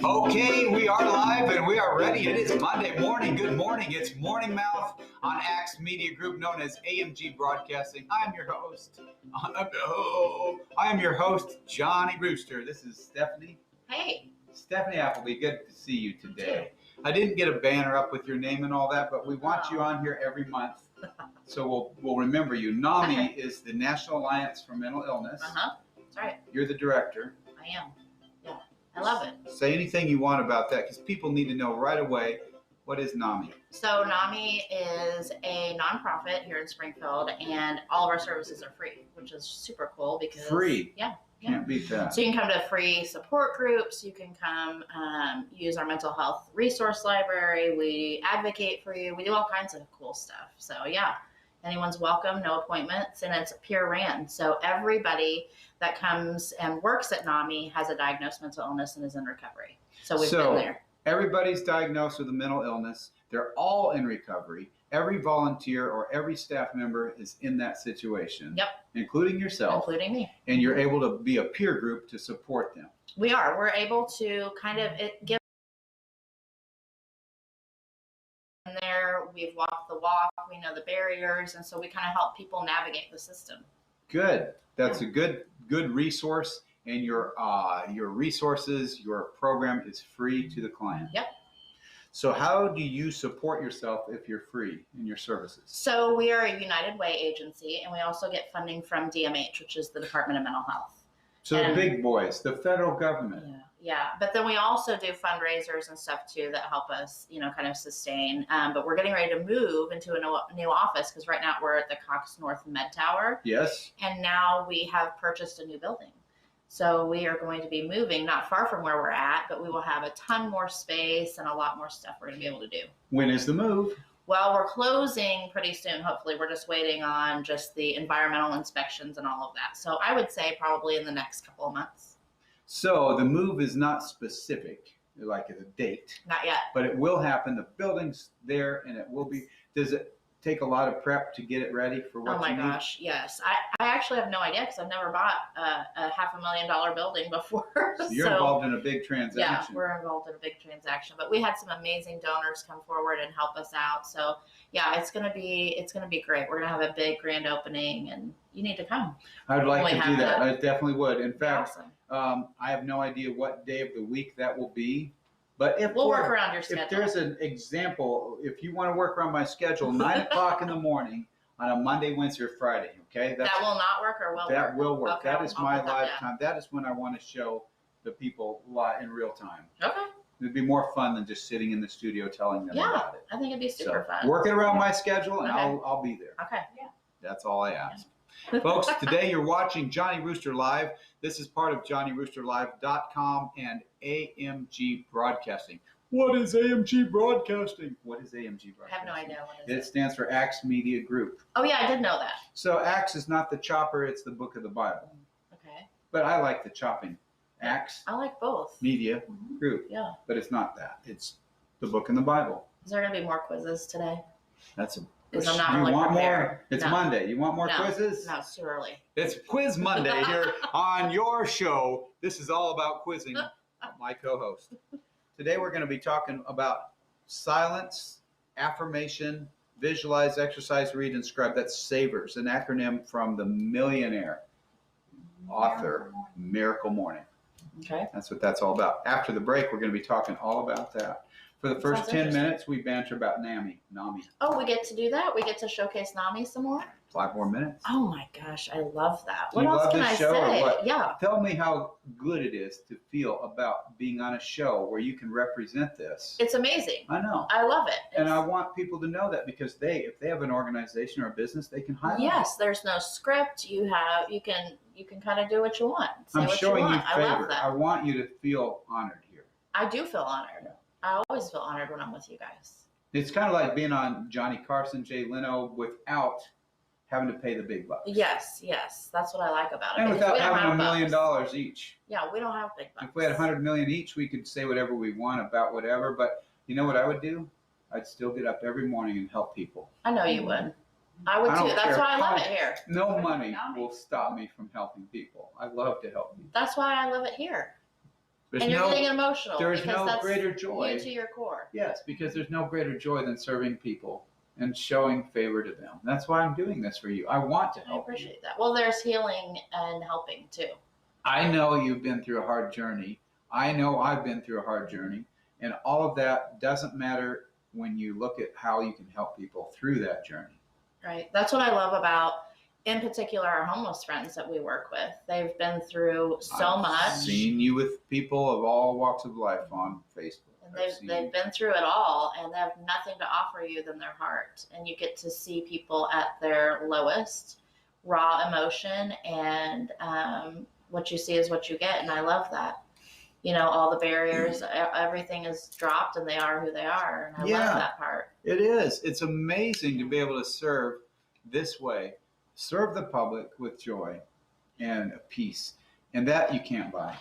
Okay, we are live and we are ready. It is Monday morning. Good morning. It's Morning Mouth on Axe Media Group, known as AMG Broadcasting. I am your host, Johnny Rooster. This is Stephanie. Hey. Stephanie Appleby, good to see you today. I didn't get a banner up with your name and all that, but we want you on here every month, so we'll remember you. Nami is the National Alliance for Mental Illness. That's right. You're the director. I am. Yeah, I love it. Say anything you want about that, because people need to know right away, what is Nami? So Nami is a nonprofit here in Springfield, and all of our services are free, which is super cool because free. Yeah. Can't beat that. So you can come to free support groups. You can come use our mental health resource library. We advocate for you. We do all kinds of cool stuff. So yeah, anyone's welcome. No appointments, and it's peer ran. So everybody that comes and works at Nami has a diagnosed mental illness and is in recovery. So we've been there. Everybody's diagnosed with a mental illness. They're all in recovery. Every volunteer or every staff member is in that situation. Yep. Including yourself. Including me. And you're able to be a peer group to support them. We are. We're able to kind of give them there. We've walked the walk. We know the barriers. And so we kind of help people navigate the system. Good. That's a good resource. And your resources, your program is free to the client. Yep. So how do you support yourself if you're free in your services? So we are a United Way agency, and we also get funding from DMH, which is the Department of Mental Health. So the big boys, the federal government. Yeah. But then we also do fundraisers and stuff too that help us, kind of sustain. But we're getting ready to move into a new office because right now we're at the Cox North Med Tower. Yes. And now we have purchased a new building. So we are going to be moving not far from where we're at, but we will have a ton more space and a lot more stuff we're going to be able to do. When is the move? Well, we're closing pretty soon. Hopefully, we're just waiting on just the environmental inspections and all of that. So I would say probably in the next couple of months. So the move is not specific, like a date. Not yet. But it will happen. The building's there, and it will be. Does it take a lot of prep to get it ready for what you need? Oh my gosh, yes. I actually have no idea because I've never bought a $500,000 building before. So you're involved in a big transaction. Yeah, we're involved in a big transaction. But we had some amazing donors come forward and help us out. So yeah, it's gonna be great. We're gonna have a big grand opening, and you need to come. I'd like to do that. I definitely would. In fact, awesome. I have no idea what day of the week that will be. But we'll work around your schedule. If there's an example, if you want to work around my schedule, 9 o'clock in the morning on a Monday, Wednesday, or Friday, okay? That will not work or will work? That will work. Okay, that is my live time. That is when I want to show the people in real time. Okay. It'd be more fun than just sitting in the studio telling them about it. I think it'd be super fun. Work it around my schedule, and I'll be there. Okay. Yeah. That's all I ask. Folks, today you're watching Johnny Rooster Live. This is part of JohnnyRoosterLive.com and AMG Broadcasting. What is AMG Broadcasting? What is AMG Broadcasting? I have no idea what it is. It stands for Axe Media Group. Oh, yeah, I did know that. So Axe is not the chopper, it's the book of the Bible. Okay. But I like the chopping. Axe. I like both. Media Group. Yeah. But it's not that. It's the book in the Bible. Is there going to be more quizzes today? That's a... Because I'm not you really want prepared. more? It's Monday. You want more quizzes? No, it's too early. It's Quiz Monday here on your show. This is all about quizzing my co-host. Today we're going to be talking about silence, affirmation, visualize, exercise, read, and scribe. That's SAVERS, an acronym from the millionaire author, Miracle Morning. Okay. That's what that's all about. After the break, we're going to be talking all about that. For the first 10 minutes, we banter about Nami. Oh, we get to do that? We get to showcase Nami some more? 5 more minutes. Oh my gosh, I love that. What else can I say? Or what? Yeah. Tell me how good it is to feel about being on a show where you can represent this. It's amazing. I know. I love it. And I want people to know that because if they have an organization or a business, they can hire. Yes, there's no script. You can kind of do what you want. Say I'm what showing you you want. favor. I love that. I want you to feel honored here. I do feel honored. I always feel honored when I'm with you guys. It's kind of like being on Johnny Carson, Jay Leno without having to pay the big bucks. Yes. That's what I like about it. And without having $1 million each. Yeah, we don't have big bucks. If we had $100 million each, we could say whatever we want about whatever. But you know what I would do? I'd still get up every morning and help people. I know you would. I would I too. don't That's care why I love how- it here. No money will stop me from helping people. I love to help people. That's why I love it here. There's And you're no, getting emotional there's because no that's greater joy. you to your core. Yes, because there's no greater joy than serving people and showing favor to them. That's why I'm doing this for you. I want to I help you. appreciate that. Well, there's healing and helping too. I know you've been through a hard journey. I know I've been through a hard journey. And all of that doesn't matter when you look at how you can help people through that journey. Right. That's what I love about, in particular, our homeless friends that we work with. They've been through so I've much. Seen you with people of all walks of life on Facebook. And they've been through it all, and they have nothing to offer you than their heart. And you get to see people at their lowest, raw emotion, and what you see is what you get. And I love that. You know, all the barriers, everything is dropped, and they are who they are. And I love that part. It is. It's amazing to be able to serve this way, serve the public with joy and peace, and that you can't buy.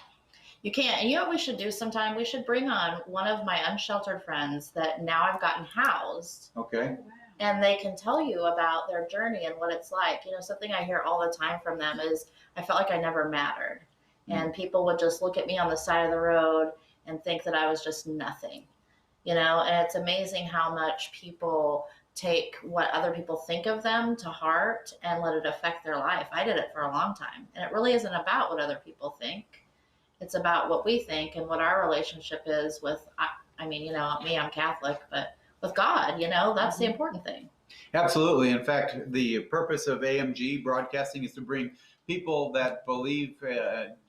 You can't. And you know what we should do sometime? We should bring on one of my unsheltered friends that now I've gotten housed. Okay. And they can tell you about their journey and what it's like. You know, something I hear all the time from them is, I felt like I never mattered. And people would just look at me on the side of the road and think that I was just nothing. You know, and it's amazing how much people take what other people think of them to heart and let it affect their life. I did it for a long time. And it really isn't about what other people think. It's about what we think and what our relationship is with, I mean, you know, me, I'm Catholic, but with God, you know, that's the important thing. Absolutely. In fact, the purpose of AMG broadcasting is to bring people that believe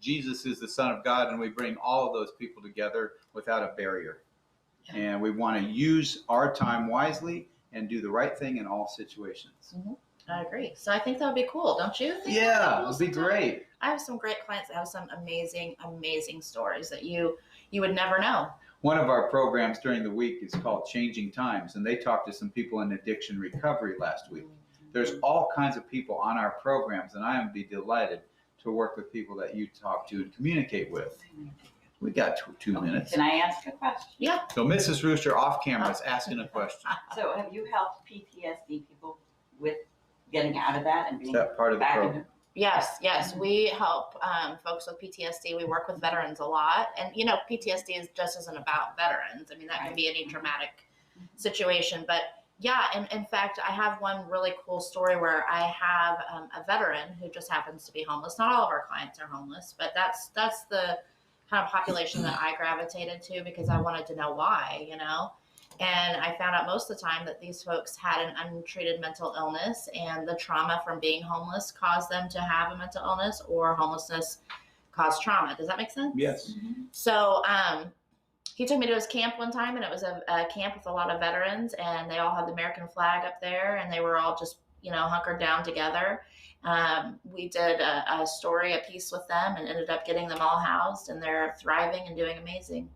Jesus is the Son of God, and we bring all of those people together without a barrier. Yeah. And we want to use our time wisely and do the right thing in all situations. Mm-hmm. I agree. So I think that would be cool, don't you? Yeah, it would be great. I have some great clients that have some amazing, amazing stories that you would never know. One of our programs during the week is called Changing Times, and they talked to some people in addiction recovery last week. There's all kinds of people on our programs, and I am be delighted to work with people that you talk to and communicate with. We got two minutes. Can I ask a question? Yeah. So Mrs. Rooster off camera is asking a question. So have you helped PTSD people with getting out of that and being Is that part of the back program? Yes. We help folks with PTSD. We work with veterans a lot. And, you know, PTSD just isn't about veterans. I mean, that can be any traumatic situation. But, yeah, and in fact, I have one really cool story where I have a veteran who just happens to be homeless. Not all of our clients are homeless, but that's the kind of population that I gravitated to because I wanted to know why, you know. And I found out most of the time that these folks had an untreated mental illness, and the trauma from being homeless caused them to have a mental illness, or homelessness caused trauma. Does that make sense? Yes. Mm-hmm. So he took me to his camp one time, and it was a camp with a lot of veterans, and they all had the American flag up there, and they were all just, you know, hunkered down together. We did a piece with them, and ended up getting them all housed, and they're thriving and doing amazing.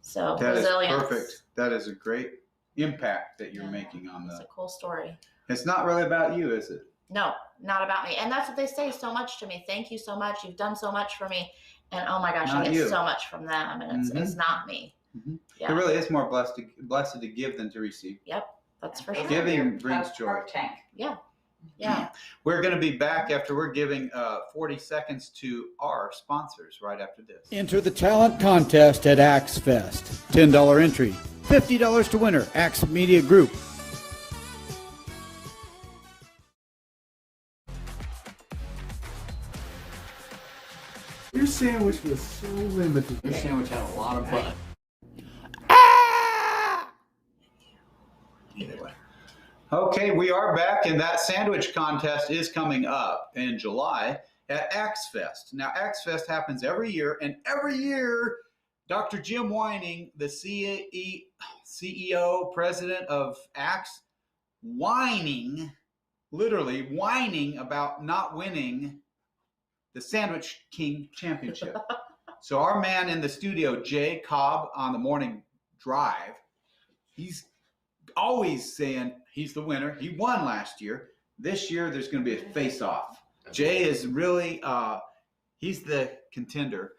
So that resilience. is perfect. That is a great impact that you're making on It's a cool story. It's not really about you, is it? No, not about me. And that's what they say so much to me. Thank you so much. You've done so much for me. And oh my gosh, I get so much from them. And it's not me. Mm-hmm. Yeah. It really is more blessed to give than to receive. Yep, that's for sure. Giving brings joy. Tank. Yeah. We're going to be back after we're giving 40 seconds to our sponsors right after this. Enter the talent contest at Axe Fest. $10 entry, $50 to winner. Axe Media Group. Your sandwich was so limited. Your sandwich had a lot of butter. Anyway. Okay, we are back, and that sandwich contest is coming up in July at Axe Fest. Now, Axe Fest happens every year, and every year, Dr. Jim Whining, the CEO, president of Axe, literally whining about not winning the Sandwich King Championship. So our man in the studio, Jay Cobb, on the morning drive, he's always saying he's the winner. He won last year. This year, there's going to be a face-off. Jay is really, he's the contender.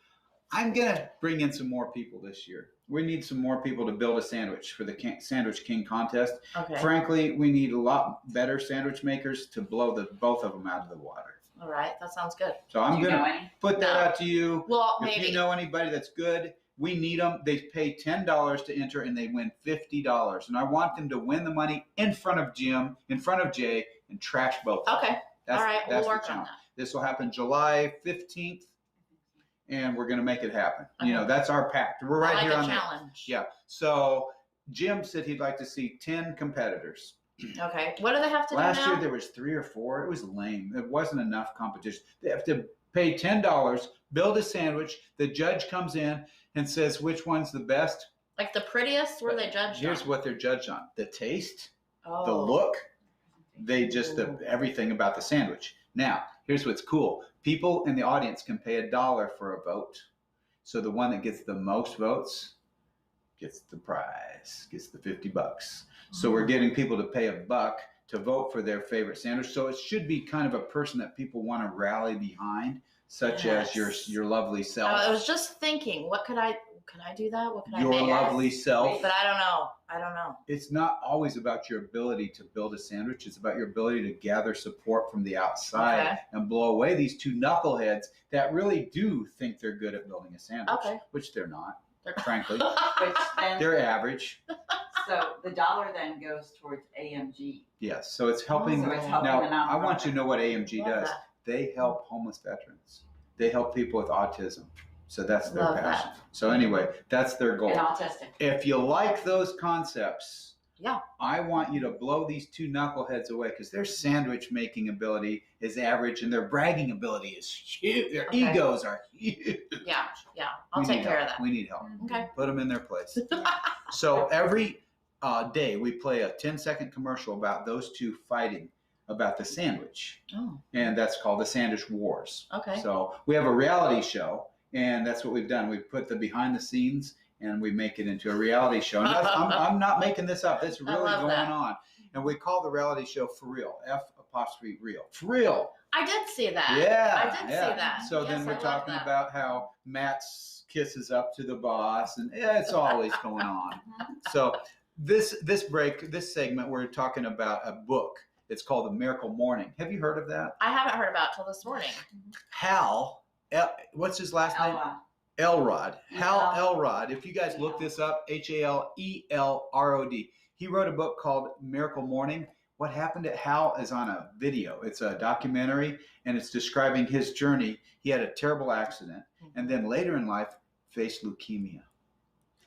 I'm going to bring in some more people this year. We need some more people to build a sandwich for the Sandwich King contest. Okay. Frankly, we need a lot better sandwich makers to blow both of them out of the water. All right. That sounds good. So I'm Do you going know to any? put that No. out to you. Well, If maybe. you know anybody that's good, we need them. They pay $10 to enter, and they win $50. And I want them to win the money in front of Jim, in front of Jay, and trash both. Okay. That's, All right. that's We'll the work on challenge. that. This will happen July 15th, and we're going to make it happen. You know, Okay. that's our pact. We're right I like here a on challenge. Yeah. So Jim said he'd like to see 10 competitors. Okay. What do they have to Last do now? year there was 3 or 4. It was lame. It wasn't enough competition. They have to pay $10, build a sandwich. The judge comes in and says which one's the best. Like the prettiest? Were they judged Here's on? what they're judged on: the taste, Oh. the look, everything about the sandwich. Now, here's what's cool. People in the audience can pay $1 for a vote. So the one that gets the most votes gets the prize, gets the $50. So we're getting people to pay $1 to vote for their favorite sandwich. So it should be kind of a person that people want to rally behind, such as Yes. your lovely self. I was just thinking, what could I do that? What could I Your make? lovely self. But I don't know. I don't know. It's not always about your ability to build a sandwich. It's about your ability to gather support from the outside Okay. and blow away these two knuckleheads that really do think they're good at building a sandwich, Okay. which they're not, They're- frankly. Which then, They're average. so the dollar then goes towards AMG. Yes. So it's helping. So it's helping Now, the nonprofit. I want you to know what AMG Love does. that. They help homeless veterans. They help people with autism. So that's their Love passion. that. So anyway, that's their goal. And autistic. If you like those concepts, Yeah. I want you to blow these two knuckleheads away because their sandwich making ability is average and their bragging ability is huge. Their Okay. egos are huge. Yeah. Yeah. I'll We take need care help. of that. We need help. Okay. Put them in their place. So every day we play a 10-second commercial about those two fighting about the sandwich. Oh. And that's called the Sandisk Wars. Okay. So we have a reality show, and that's what we've done. We've put the behind the scenes, and we make it into a reality show. And I'm not making this up. It's really love going that. on. And we call the reality show For Real, F''real. For real. I did see that. Yeah. I did yeah. see that. So Yes, then I we're love talking that. about how Matt's kisses up to the boss, and it's always going on. So this segment, we're talking about a book. It's called The Miracle Morning. Have you heard of that? I haven't heard about it till this morning. Hal, what's his last name? Elrod. Hal Elrod. If you guys look this up, Halelrod. He wrote a book called Miracle Morning. What happened to Hal is on a video. It's a documentary, and it's describing his journey. He had a terrible accident, and then later in life faced leukemia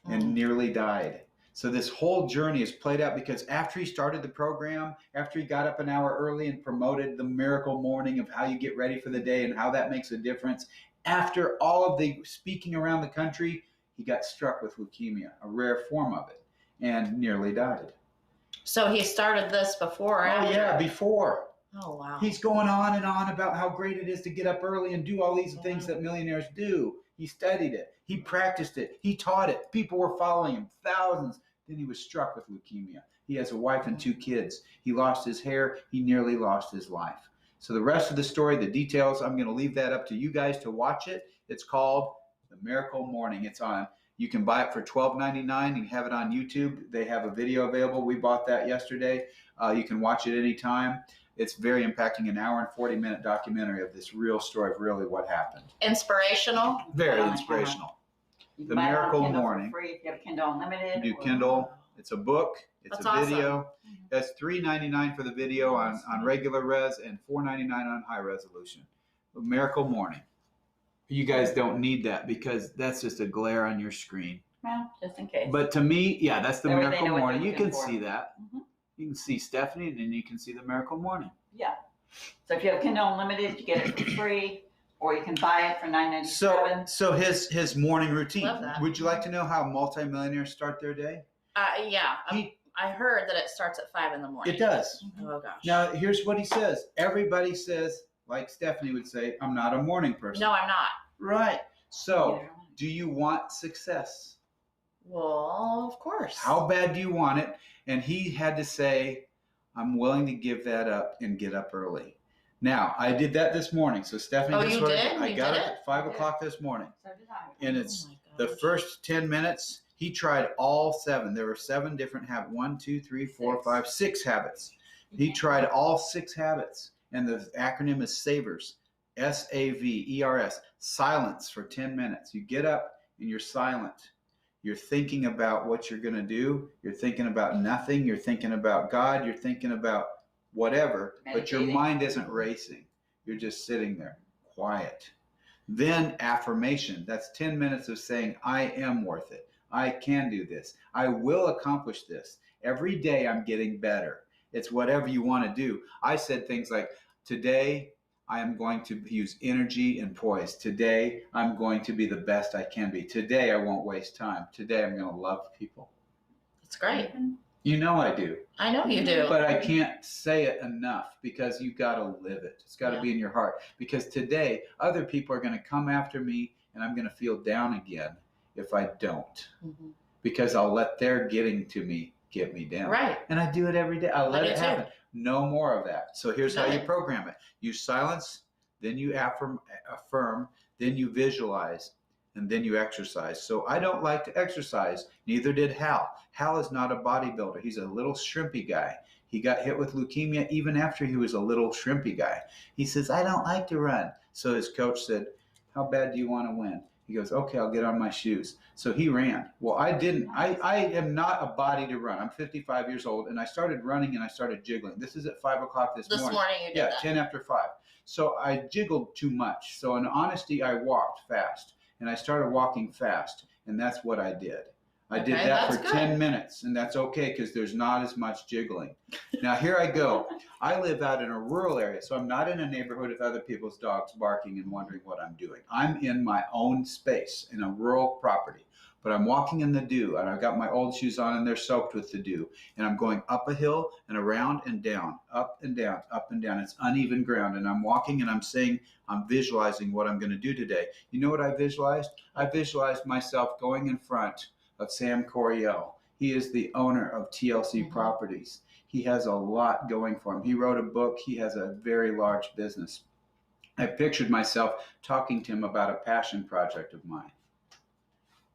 and nearly died. So this whole journey is played out because after he started the program, after he got up an hour early and promoted the Miracle Morning of how you get ready for the day and how that makes a difference, after all of the speaking around the country, he got struck with leukemia, a rare form of it, and nearly died. So he started this before. Oh, yeah, before. Oh, wow. He's going on and on about how great it is to get up early and do all these things that millionaires do. He studied it. He practiced it. He taught it. People were following him, thousands. Then he was struck with leukemia. He has a wife and 2 kids. He lost his hair. He nearly lost his life. So the rest of the story, the details, I'm going to leave that up to you guys to watch it. It's called The Miracle Morning. It's on. You can buy it for $12.99. You can have it on YouTube. They have a video available. We bought that yesterday. You can watch it anytime. It's very impacting, an hour and 40-minute documentary of this real story of really what happened. Inspirational. Very Yeah. inspirational. You can The buy it on Miracle Kindle Morning. For free if you have Kindle Unlimited. Do or- Kindle. It's a book. It's That's a video. That's $3.99 for the video on regular res and $4.99 on high resolution. The Miracle Morning. You guys don't need that because that's just a glare on your screen. Well, just in case. But to me, yeah, that's the That way they Miracle know what Morning. they're You can looking for. see that. Mhm. You can see Stephanie, and then you can see the Miracle Morning. Yeah. So if you have Kindle Unlimited, you get it for free, or you can buy it for $9.97. So his morning routine. Love that. Would you like to know how multimillionaires start their day? Yeah. I heard that it starts at 5 in the morning. It does. Oh, gosh. Now, here's what he says. Everybody says, like Stephanie would say, I'm not a morning person. No, I'm not. Right. So, Neither am I. do you want success? Well, of course. How bad do you want it? And he had to say, I'm willing to give that up and get up early. Now, I did that this morning. So, Stephanie, Oh, this is you what did? I You got did it it? at 5 o'clock this morning. So did I. And Oh it's my the gosh. first 10 minutes, He tried all 7. There were 7 different habits. 1, 2, 3, 4, 5, 6 habits. He tried all 6 habits. And the acronym is SAVERS. SAVERS. Silence for 10 minutes. You get up and you're silent. You're thinking about what you're going to do. You're thinking about nothing. You're thinking about God. You're thinking about whatever. But your mind isn't racing. You're just sitting there, quiet. Then affirmation. That's 10 minutes of saying, I am worth it. I can do this. I will accomplish this. Every day I'm getting better. It's whatever you want to do. I said things like, today I am going to use energy and poise. Today I'm going to be the best I can be. Today I won't waste time. Today I'm going to love people. It's great. You know I do. I know you do. But I can't say it enough because you got to live it. It's got to be in your heart. Because today other people are going to come after me and I'm going to feel down again if I don't. Mm-hmm. Because I'll let their getting to me get me down. Right. And I do it every day. I let it happen. Too. No more of that. So here's how you program it. You silence, then you affirm, then you visualize, and then you exercise. So I don't like to exercise. Neither did Hal. Hal is not a bodybuilder. He's a little shrimpy guy. He got hit with leukemia even after he was a little shrimpy guy. He says, I don't like to run. So his coach said, how bad do you want to win? He goes, okay, I'll get on my shoes. So he ran. Well, I didn't. I am not a body to run. I'm 55 years old, and I started running, and I started jiggling. This is at 5 o'clock this morning. This morning you did that. 10 after 5. So I jiggled too much. So in honesty, I walked fast, and I started walking fast, and that's what I did. I did that for 10 minutes, and that's okay because there's not as much jiggling. Now, here I go. I live out in a rural area, so I'm not in a neighborhood with other people's dogs barking and wondering what I'm doing. I'm in my own space in a rural property, but I'm walking in the dew, and I've got my old shoes on, and they're soaked with the dew, and I'm going up a hill and around and down, up and down, up and down. It's uneven ground, and I'm walking, and I'm saying, I'm visualizing what I'm going to do today. You know what I visualized? I visualized myself going in front of Sam Coryell. He is the owner of TLC Properties. He has a lot going for him. He wrote a book. He has a very large business. I pictured myself talking to him about a passion project of mine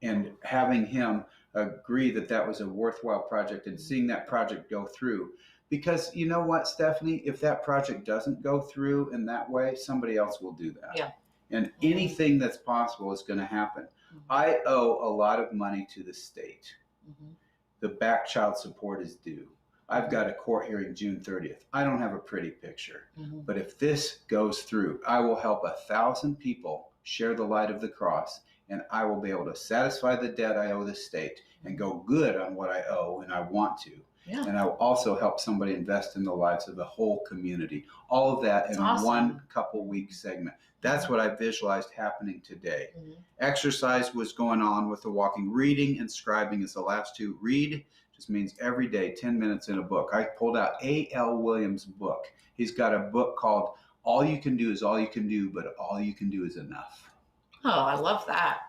and having him agree that that was a worthwhile project and seeing that project go through. Because you know what, Stephanie, if that project doesn't go through in that way, somebody else will do that. Yeah. And anything that's possible is going to happen. I owe a lot of money to the state. The back child support is due. I've got a court hearing June 30th. I don't have a pretty picture. But if this goes through, I will help 1,000 people share the light of the cross, and I will be able to satisfy the debt I owe the state and go good on what I owe and I want to. Yeah. And I will also help somebody invest in the lives of the whole community. All of that in one couple week segment. That's what I visualized happening today. Exercise was going on with the walking. Reading and scribing is the last two. Read just means every day, 10 minutes in a book. I pulled out A.L. Williams' book. He's got a book called All You Can Do Is All You Can Do, but All You Can Do Is Enough. Oh, I love that.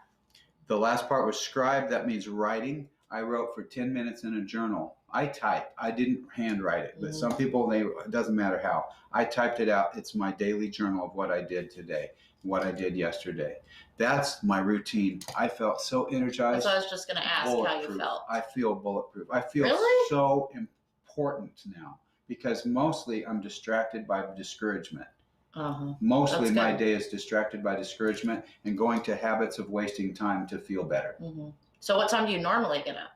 The last part was scribe. That means writing. I wrote for 10 minutes in a journal. I typed. I didn't handwrite it, but some people, it doesn't matter how. I typed it out. It's my daily journal of what I did today, what I did yesterday. That's my routine. I felt so energized. So I was just going to ask how you felt. I feel bulletproof. I feel so important now because mostly I'm distracted by discouragement. Mostly my day is distracted by discouragement and going to habits of wasting time to feel better. So what time do you normally get up?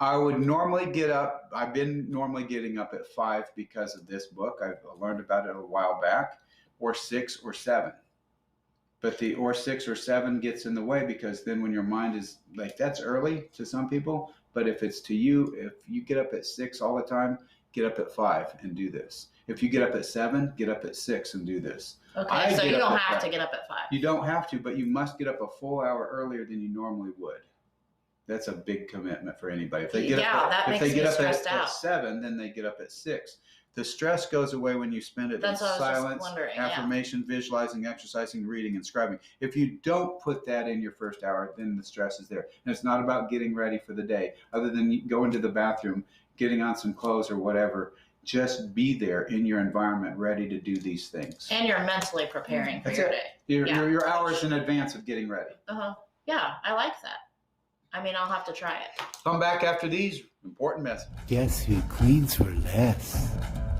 I would normally get up. I've been normally getting up at 5 because of this book. I learned about it a while back, or 6 or 7. But the or 6 or 7 gets in the way because then when your mind is like, that's early to some people. But if it's to you, if you get up at 6 all the time, get up at 5 and do this. If you get up at 7, get up at 6 and do this. Okay, so you don't have to get up at 5. You don't have to, but you must get up a full hour earlier than you normally would. That's a big commitment for anybody. If they get up at 7, then they get up at 6. The stress goes away when you spend it in silence, affirmation, visualizing, exercising, reading, and scribing. If you don't put that in your first hour, then the stress is there. And it's not about getting ready for the day. Other than going to the bathroom, getting on some clothes or whatever, just be there in your environment ready to do these things. And you're mentally preparing for your day. Your hours in advance of getting ready. Yeah, I like that. I mean, I'll have to try it. Come back after these important messages. Guess who cleans for less?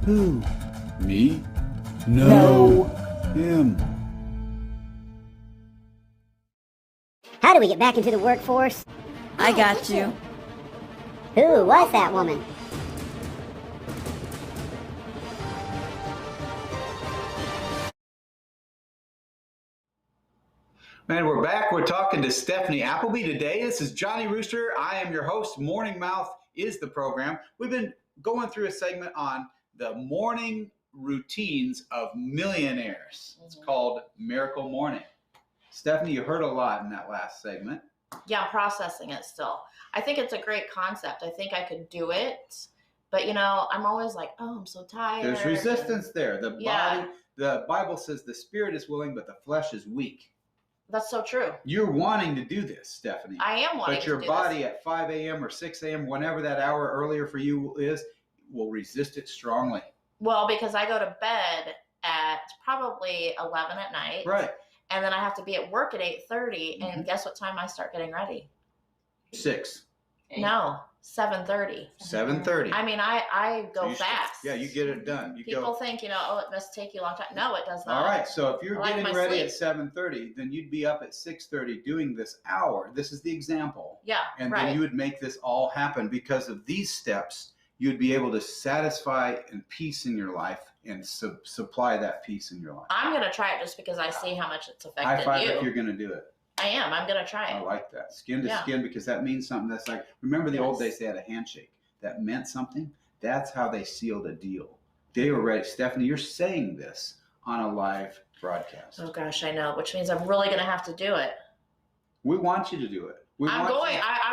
Who? Me? No. Him. How do we get back into the workforce? I got you. Who was that woman? Man, we're back. We're talking to Stephanie Appleby today. This is Johnny Rooster. I am your host. Morning Mouth is the program. We've been going through a segment on the morning routines of millionaires. It's called Miracle Morning. Stephanie, you heard a lot in that last segment. Yeah, I'm processing it still. I think it's a great concept. I think I could do it, but I'm always like, oh, I'm so tired. There's resistance there. Yeah. The Bible says the spirit is willing, but the flesh is weak. That's so true. You're wanting to do this, Stephanie. I am wanting to do this. But your body at 5 a.m. or 6 a.m., whenever that hour earlier for you is, will resist it strongly. Well, because I go to bed at probably 11 at night. Right. And then I have to be at work at 8:30. And guess what time I start getting ready? 6. No, 7:30. 7:30. I mean, I go fast. Yeah, you get it done. People think, oh, it must take you a long time. No, it does not. All right. So if you're getting ready at sleep. 7:30, then you'd be up at 6:30 doing this hour. This is the example. Yeah, and right. then you would make this all happen because of these steps. You'd be able to satisfy and peace in your life and supply that peace in your life. I'm going to try it just because I see how much it's affected High five you. if you're going to do it. I am. I'm going to try it. I like that. Skin to skin, because that means something. That's like, remember the old days, they had a handshake. That meant something. That's how they sealed a deal. They were ready. Stephanie, you're saying this on a live broadcast. Oh, gosh, I know, which means I'm really going to have to do it. We want you to do it. I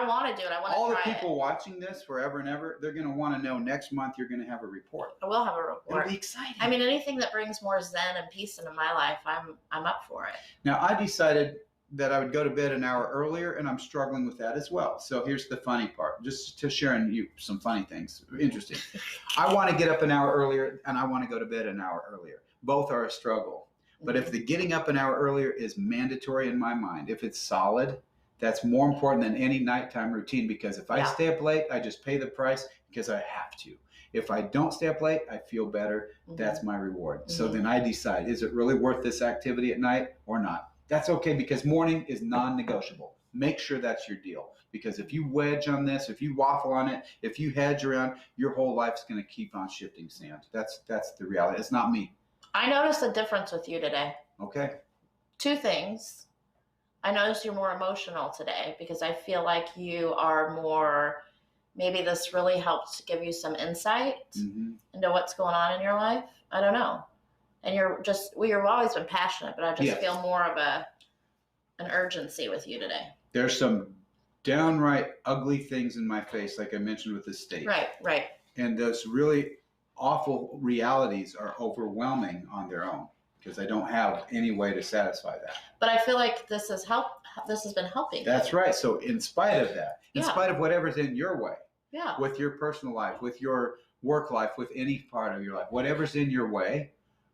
want to do it. I want to try it. All the people watching this forever and ever, they're going to want to know next month you're going to have a report. I will have a report. It'll be exciting. I mean, anything that brings more zen and peace into my life, I'm up for it. Now, I decided that I would go to bed an hour earlier, and I'm struggling with that as well. So here's the funny part, just to sharing you some funny things. Interesting. I want to get up an hour earlier, and I want to go to bed an hour earlier. Both are a struggle. But if the getting up an hour earlier is mandatory in my mind, if it's solid, that's more important than any nighttime routine, because if I stay up late, I just pay the price because I have to. If I don't stay up late, I feel better. That's my reward. So then I decide, is it really worth this activity at night or not? That's okay, because morning is non-negotiable. Make sure that's your deal, because if you wedge on this, if you waffle on it, if you hedge around, your whole life's going to keep on shifting sand. That's the reality. It's not me. I noticed a difference with you today. Okay. 2 things. I noticed you're more emotional today because I feel like you are more, maybe this really helped give you some insight into what's going on in your life. I don't know. And you've always been passionate, but I just feel more of an urgency with you today. There's some downright ugly things in my face, like I mentioned with the state. Right. And those really awful realities are overwhelming on their own, because I don't have any way to satisfy that. But I feel like this has been helping. That's right. So in spite of that, in spite of whatever's in your way, with your personal life, with your work life, with any part of your life, whatever's in your way,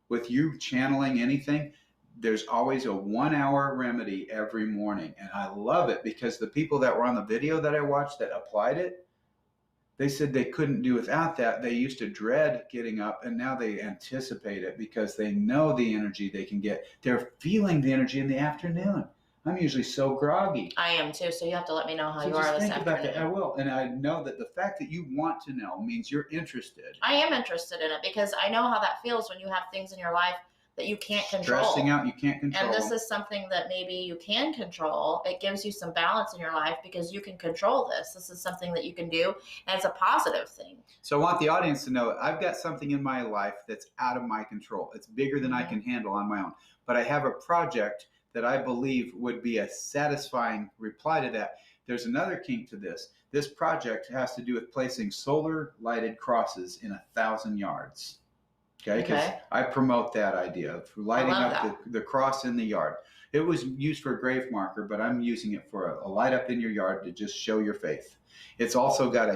with you channeling anything, there's always a 1 hour remedy every morning. And I love it, because the people that were on the video that I watched that applied it, they said they couldn't do without that. They used to dread getting up, and now they anticipate it because they know the energy they can get. They're feeling the energy in the afternoon. I'm usually so groggy. I am too, so you have to let me know how So you are this think afternoon. about that. I will. And I know that the fact that you want to know means you're interested. I am interested in it because I know how that feels when you have things in your life that you can't control. Stressing out, you can't control. And this is something that maybe you can control. It gives you some balance in your life because you can control this. This is something that you can do, and it's a positive thing. So I want the audience to know I've got something in my life that's out of my control. It's bigger than I can handle on my own. But I have a project that I believe would be a satisfying reply to that. There's another kink to this. This project has to do with placing solar lighted crosses in 1,000 yards. Okay, because I promote that idea of lighting up the cross in the yard. It was used for a grave marker, but I'm using it for a light up in your yard to just show your faith. It's also got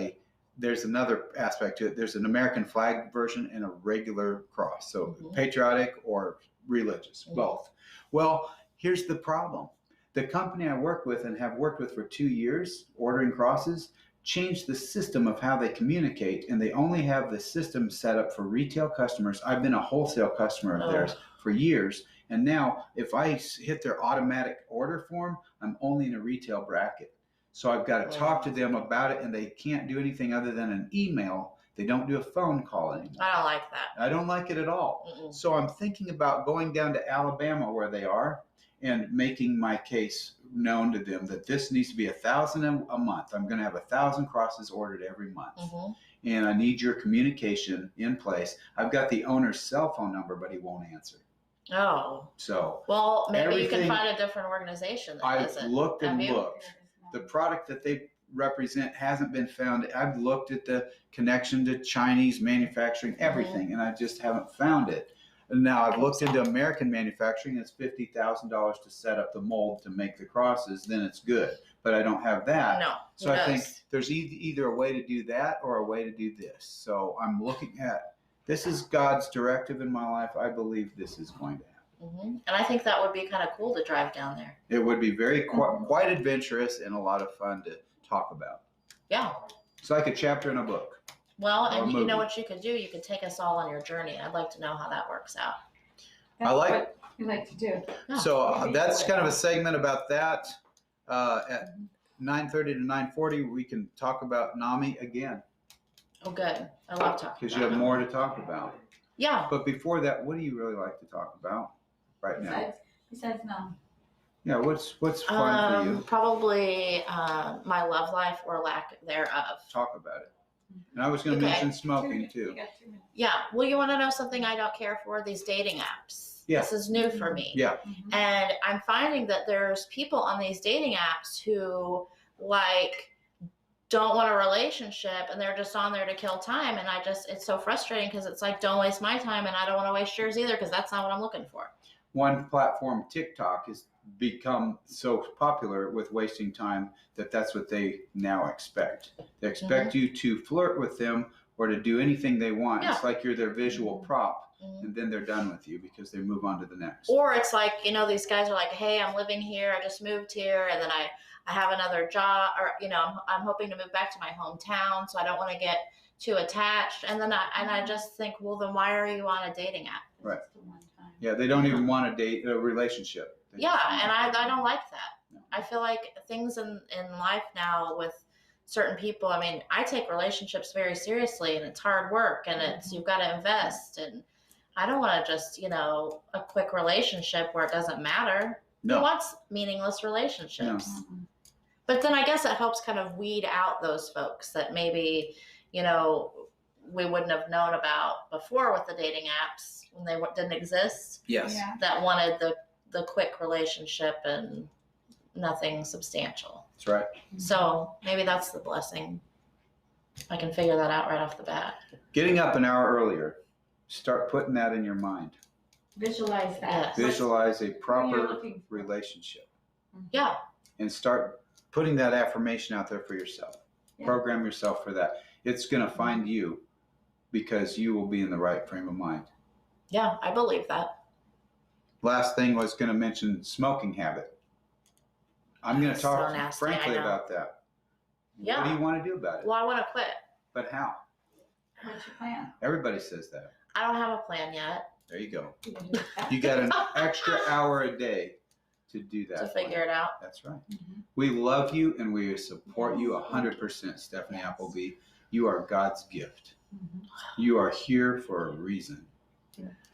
there's another aspect to it. There's an American flag version and a regular cross. So patriotic or religious, both. Well, here's the problem. the company I work with and have worked with for 2 years, ordering crosses, changed the system of how they communicate, and they only have the system set up for retail customers. I've been a wholesale customer of theirs for years, and now if I hit their automatic order form, I'm only in a retail bracket. So I've got to talk to them about it, and they can't do anything other than an email. They don't do a phone call anymore. I don't like that. I don't like it at all. So I'm thinking about going down to Alabama where they are and making my case known to them that this needs to be 1,000 a month. I'm going to have 1,000 crosses ordered every month. And I need your communication in place. I've got the owner's cell phone number, but he won't answer. Oh. So. Well, maybe you can find a different organization that I've does it. looked and looked. The product that they represent hasn't been found. I've looked at the connection to Chinese manufacturing, everything, and I just haven't found it. And now I've looked into American manufacturing. It's $50,000 to set up the mold to make the crosses. Then it's good, but I don't have that. No. So I think there's either a way to do that or a way to do this. So I'm looking at, this is God's directive in my life. I believe this is going to happen. And I think that would be kind of cool to drive down there. It would be very quite adventurous and a lot of fun to talk about. Yeah. It's like a chapter in a book. Well, and you know what you could do? You could take us all on your journey. I'd like to know how that works out. That's I like what you like to do. Yeah. So that's kind of a segment about that. At 9:30 to 9:40, we can talk about Nami again. Oh, good. I love talking because you have more to talk about. Yeah. But before that, what do you really like to talk about right now? Besides Nami. Yeah, what's fun for you? Probably my love life or lack thereof. Talk about it. And I was going to mention smoking too. Yeah. Well, you want to know something I don't care for? These dating apps. Yeah. This is new for me. Yeah. And I'm finding that there's people on these dating apps who don't want a relationship and they're just on there to kill time. And it's so frustrating because it's like, don't waste my time and I don't want to waste yours either because that's not what I'm looking for. One platform, TikTok, has become so popular with wasting time that's what they now expect. They expect you to flirt with them or to do anything they want. Yeah. It's like you're their visual prop, and then they're done with you because they move on to the next. Or it's like, these guys are like, hey, I'm living here, I just moved here, and then I have another job, or I'm hoping to move back to my hometown, so I don't want to get too attached. And then I just think, well, then why are you on a dating app? Right. Yeah, they don't even want to date a relationship. Yeah, and I don't like that. No. I feel like things in life now with certain people, I mean, I take relationships very seriously, and it's hard work, and you've got to invest, and I don't want to just, a quick relationship where it doesn't matter. No. Who wants meaningless relationships? No. But then I guess it helps kind of weed out those folks that maybe, we wouldn't have known about before with the dating apps when they didn't exist. Yes. Yeah. That wanted the quick relationship and nothing substantial. That's right. So maybe that's the blessing. I can figure that out right off the bat. Getting up an hour earlier, start putting that in your mind. Visualize that. Yes. Visualize a you're proper looking for. relationship Yeah. and start putting that affirmation out there for yourself. Yeah. Program yourself for that. It's going to find you because you will be in the right frame of mind. Yeah, I believe that. Last thing was going to mention smoking habit. I'm going to So talk nasty, frankly I know. about that. Yeah. What do you want to do about it? Well, I want to quit. But how? What's your plan? Everybody says that. I don't have a plan yet There you go. You got an extra hour a day to do that. to figure it out. That's right. We love you and we support you 100%, Stephanie Appleby. You are God's gift. You are here for a reason.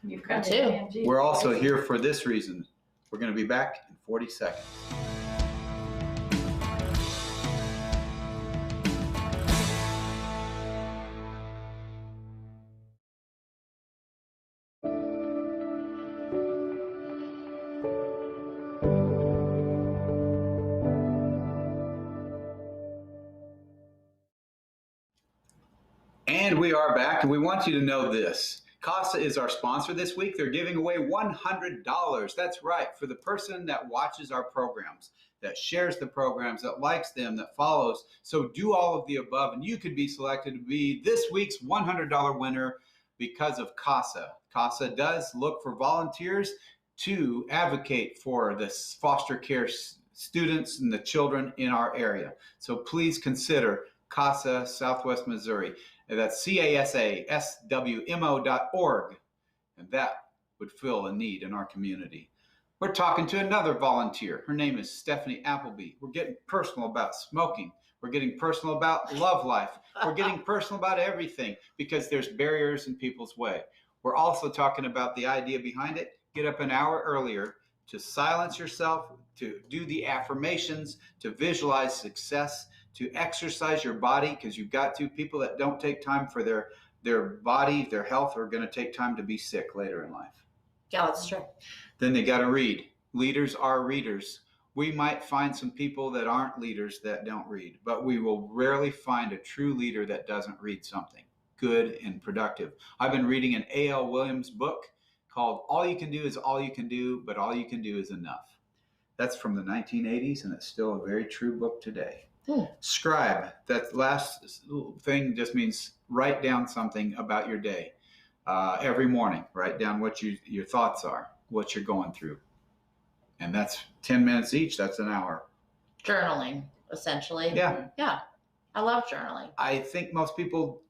You've got Me to too. plan, gee. We're also here for this reason. We're going to be back in 40 seconds. And we are back, and we want you to know this. CASA is our sponsor this week. They're giving away $100. That's right, for the person that watches our programs, that shares the programs, that likes them, that follows. So do all of the above, and you could be selected to be this week's $100 winner because of CASA. CASA does look for volunteers to advocate for this foster care students and the children in our area. So please consider CASA Southwest Missouri. And that's CASASWMO.org. And that would fill a need in our community. We're talking to another volunteer. Her name is Stephanie Appleby. We're getting personal about smoking. We're getting personal about love life. We're getting personal about everything because there's barriers in people's way. We're also talking about the idea behind it. Get up an hour earlier to silence yourself, to do the affirmations, to visualize success, to exercise your body, because you've got to. People that don't take time for their body, their health, are going to take time to be sick later in life. Yeah, that's true. Then they got to read. Leaders are readers. We might find some people that aren't leaders that don't read, but we will rarely find a true leader that doesn't read something good and productive. I've been reading an A.L. Williams book called All You Can Do Is All You Can Do, but All You Can Do Is Enough. That's from the 1980s, and it's still a very true book today. Scribe, that last thing just means write down something about your day. Every morning, write down what your thoughts are, what you're going through. And that's 10 minutes each. That's an hour. Journaling, essentially. Yeah. Yeah. I love journaling. I think most people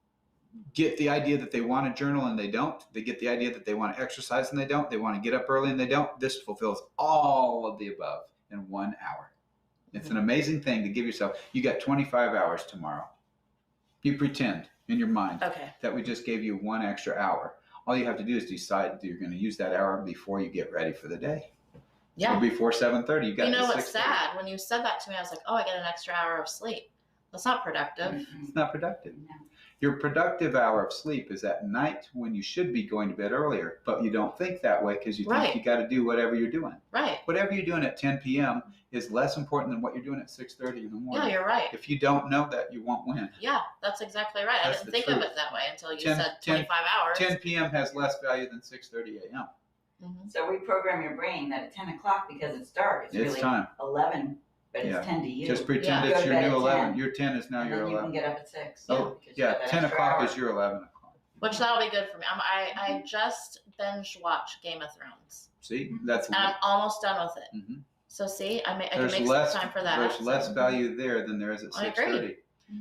get the idea that they want to journal and they don't. They get the idea that they want to exercise and they don't. They want to get up early and they don't. This fulfills all of the above in 1 hour. It's an amazing thing to give yourself. You got 25 hours tomorrow. You pretend in your mind that we just gave you 1 extra hour. All you have to do is decide that you're going to use that hour before you get ready for the day. Yeah. So before 7:30, you got. You know what's sad? When you said that to me, I was like, oh, I get an extra hour of sleep. That's not productive. It's not productive. No. Your productive hour of sleep is at night when you should be going to bed earlier, but you don't think that way because you think you got to do whatever you're doing. Right. Whatever you're doing at 10 p.m. is less important than what you're doing at 6:30 in the morning. Yeah, you're right. If you don't know that, you won't win. Yeah, that's exactly right. That's I didn't the think truth. of it that way until you 10 said 25 hours. 10 p.m. has less value than 6:30 a.m. Mm-hmm. So reprogram your brain that at 10 o'clock, because it's dark, it's really time. 11, but Yeah. it's 10 to you. Just pretend Go it's to your bed new at 11. 10. Your 10 is now And your then you 11. can get up at 6. Oh, because you got yeah, that 10 extra o'clock hour. is your 11 o'clock. Which that'll be good for me. I just binge watched Game of Thrones. See, that's And I'm almost done with it. Mhm. So see, I can there's make less some time for that. There's less value there than there is at I 6:30. agree.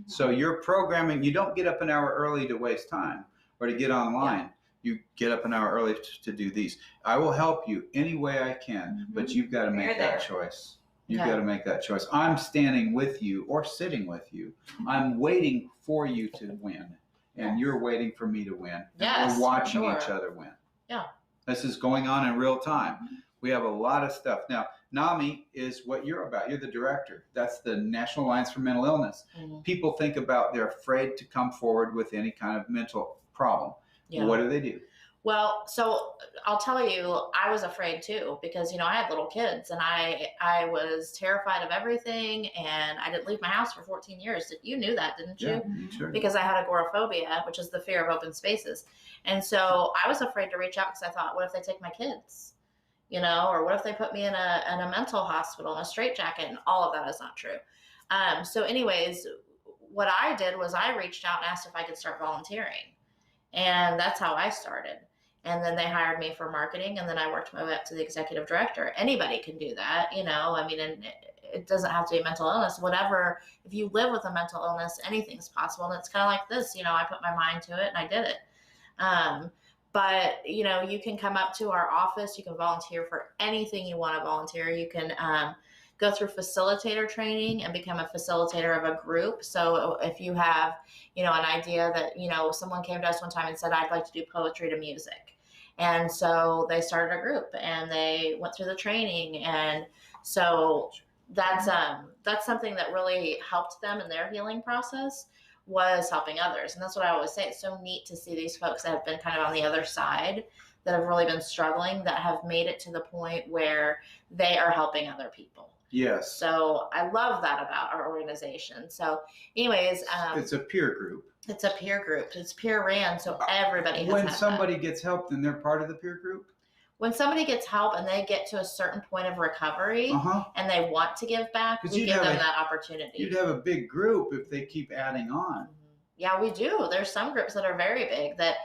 So you're programming. You don't get up an hour early to waste time or to get online. You get up an hour early to do these. I will help you any way I can, but you've got to make You're that there. choice. You've Okay. got to make that choice. I'm standing with you or sitting with you. I'm waiting for you to win, and you're waiting for me to win. And Yes, we're watching for each sure. other win. Yeah. This is going on in real time. We have a lot of stuff. Now, NAMI is what you're about. You're the director. That's the National Alliance for Mental Illness. Mhm. People think about they're afraid to come forward with any kind of mental problem. Yeah. What do? Well, so I'll tell you, I was afraid too because I had little kids and I was terrified of everything and I didn't leave my house for 14 years. You knew that, didn't you? Yeah, sure. Because I had agoraphobia, which is the fear of open spaces. And so I was afraid to reach out because I thought, what if they take my kids? Or what if they put me in a mental hospital in a straitjacket? And all of that is not true. So anyways, what I did was I reached out and asked if I could start volunteering. And that's how I started. And then they hired me for marketing, and then I worked my way up to the executive director. Anybody can do that, and it doesn't have to be mental illness. Whatever, if you live with a mental illness, anything's possible. And it's kind of like this, I put my mind to it and I did it. But you can come up to our office. You can volunteer for anything you want to volunteer. You can go through facilitator training and become a facilitator of a group. So if you have, an idea that, someone came to us one time and said, I'd like to do poetry to music. And so they started a group and they went through the training. And so that's something that really helped them in their healing process, was helping others. And that's what I always say. It's so neat to see these folks that have been kind of on the other side, that have really been struggling, that have made it to the point where they are helping other people. Yes. So I love that about our organization. So anyways, It's a peer group. it's a peer group. It's peer ran. So everybody has When had somebody that. gets help, then they're part of the peer group? When somebody gets help and they get to a certain point of recovery Uh-huh. and they want to give back, 'Cause we you'd give have them a- that opportunity. You'd have a big group if they keep adding on. Mhm. Yeah, we do. There's some groups that are very big that,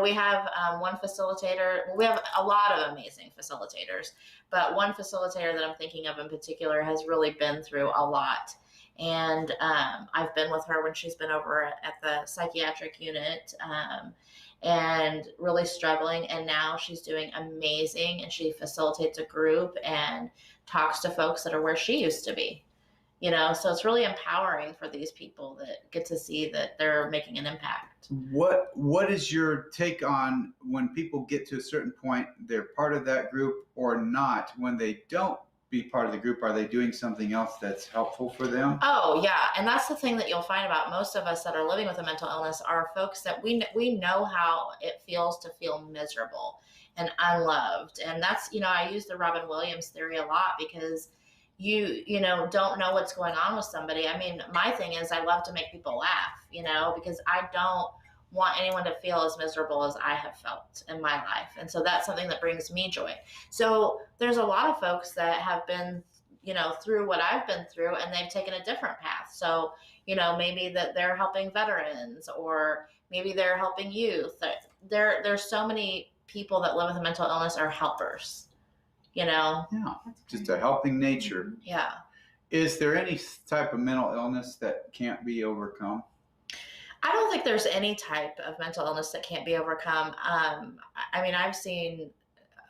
we have one facilitator. Well, we have a lot of amazing facilitators, but one facilitator that I'm thinking of in particular has really been through a lot. And I've been with her when she's been over at the psychiatric unit and really struggling. And now she's doing amazing, and she facilitates a group and talks to folks that are where she used to be. So it's really empowering for these people that get to see that they're making an impact. What is your take on when people get to a certain point, they're part of that group or not? When they don't be part of the group, are they doing something else that's helpful for them? Oh, yeah. And that's the thing that you'll find about most of us that are living with a mental illness are folks that we know how it feels to feel miserable and unloved. And that's, I use the Robin Williams theory a lot because you don't know what's going on with somebody. I mean, my thing is I love to make people laugh, because I don't want anyone to feel as miserable as I have felt in my life. And so that's something that brings me joy. So there's a lot of folks that have been, through what I've been through, and they've taken a different path. So, maybe that they're helping veterans, or maybe they're helping youth. There's so many people that live with a mental illness are helpers. Yeah, just a helping nature. Yeah. Is there any type of mental illness that can't be overcome? I don't think there's any type of mental illness that can't be overcome. I mean, I've seen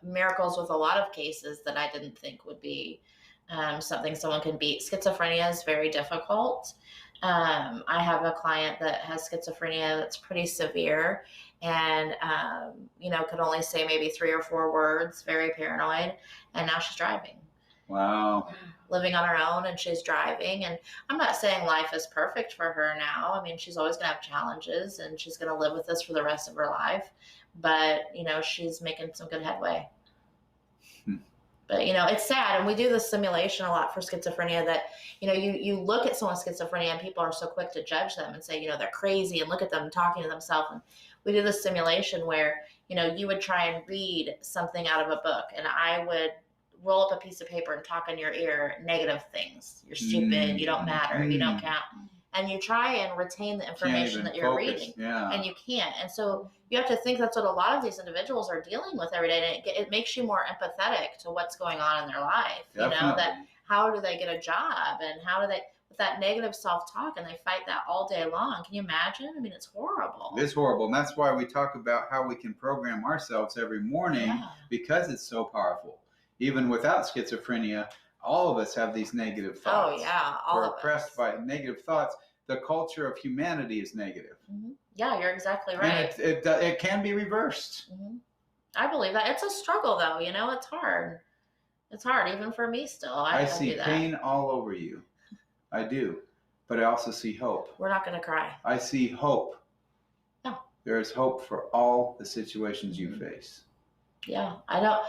miracles with a lot of cases that I didn't think would be something someone can beat. Schizophrenia is very difficult. I have a client that has schizophrenia that's pretty severe and, could only say maybe 3 or 4 words, very paranoid. And now she's driving. Wow. Living on her own, and she's driving. And I'm not saying life is perfect for her now. I mean, she's always going to have challenges, and she's going to live with this for the rest of her life. But, she's making some good headway. But, it's sad. And we do this simulation a lot for schizophrenia that, you look at someone with schizophrenia and people are so quick to judge them and say, they're crazy, and look at them talking to themselves. And we do this simulation where, you would try and read something out of a book, and I would roll up a piece of paper and talk in your ear negative things. You're stupid. You don't matter. You don't count. And you try and retain the information that you're reading. Yeah. And you can't. And so you have to think that's what a lot of these individuals are dealing with every day. And it makes you more empathetic to what's going on in their life. Definitely. That how do they get a job, and how do they, with that negative self-talk, and they fight that all day long. Can you imagine? I mean, it's horrible. It's horrible. And that's why we talk about how we can program ourselves every morning, because it's so powerful. Even without schizophrenia, all of us have these negative thoughts. Oh, yeah. We're oppressed by negative thoughts. The culture of humanity is negative. Mm-hmm. Yeah, you're exactly right. And it can be reversed. Mm-hmm. I believe that. It's a struggle, though. It's hard. It's hard, even for me still. I see pain all over you. I do. But I also see hope. We're not going to cry. I see hope. Yeah. There is hope for all the situations you face. Yeah, I don't,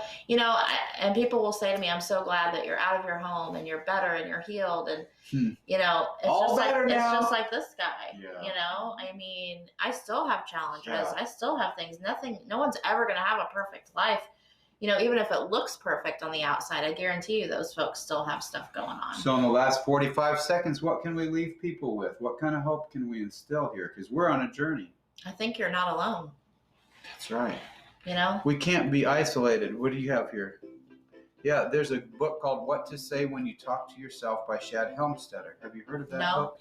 and people will say to me, I'm so glad that you're out of your home and you're better and you're healed. And, it's just like this guy, I mean, I still have challenges. Yeah. I still have things. No one's ever going to have a perfect life. Even if it looks perfect on the outside, I guarantee you those folks still have stuff going on. So in the last 45 seconds, what can we leave people with? What kind of hope can we instill here? Because we're on a journey. I think you're not alone. That's right. We can't be isolated. What do you have here? Yeah, there's a book called What to Say When You Talk to Yourself by Shad Helmstetter. Have you heard of that book?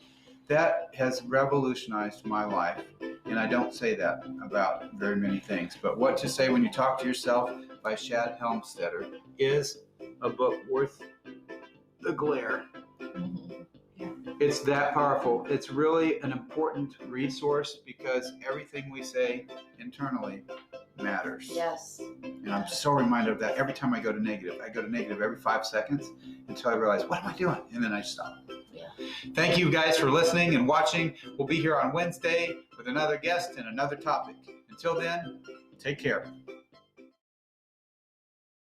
That has revolutionized my life. And I don't say that about very many things. But What to Say When You Talk to Yourself by Shad Helmstetter is a book worth the glare. Mm-hmm. Yeah. It's that powerful. It's really an important resource because everything we say internally matters. Yes. And I'm so reminded of that every time I go to negative. I go to negative every 5 seconds until I realize, what am I doing? And then I stop. Yeah. Thank you guys for listening and watching. We'll be here on Wednesday with another guest and another topic. Until then, take care.